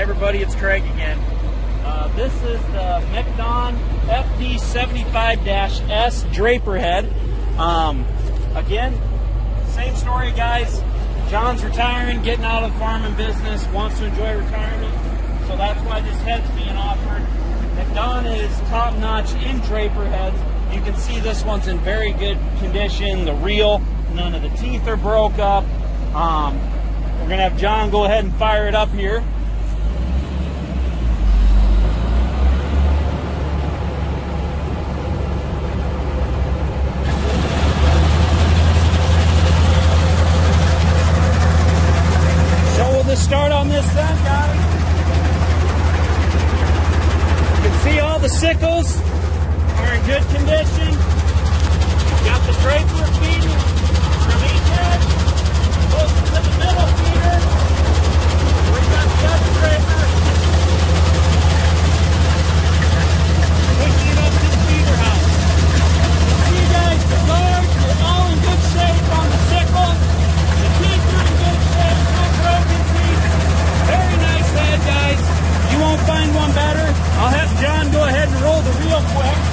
everybody, it's Craig again. This is the MacDon FD75-S Draper head. Again, same story, guys. John's retiring, getting out of the farming business, wants to enjoy retirement, so that's why this head's being offered. MacDon is top-notch in Draper heads. You can see this one's in very good condition. The reel, none of the teeth are broke up. We're going to have John go ahead and fire it up here. So will the start on this then, guys? You can see all the sickles are in good condition. Got the Draper feeding from each head. Close to the middle feeder. We got the other Draper pushing it up to the feeder house. You see, guys, the guards are all in good shape on the sickle. The teeth are in good shape, no broken teeth. Very nice head, guys. You won't find one better. I'll have John go ahead and roll the reel quick.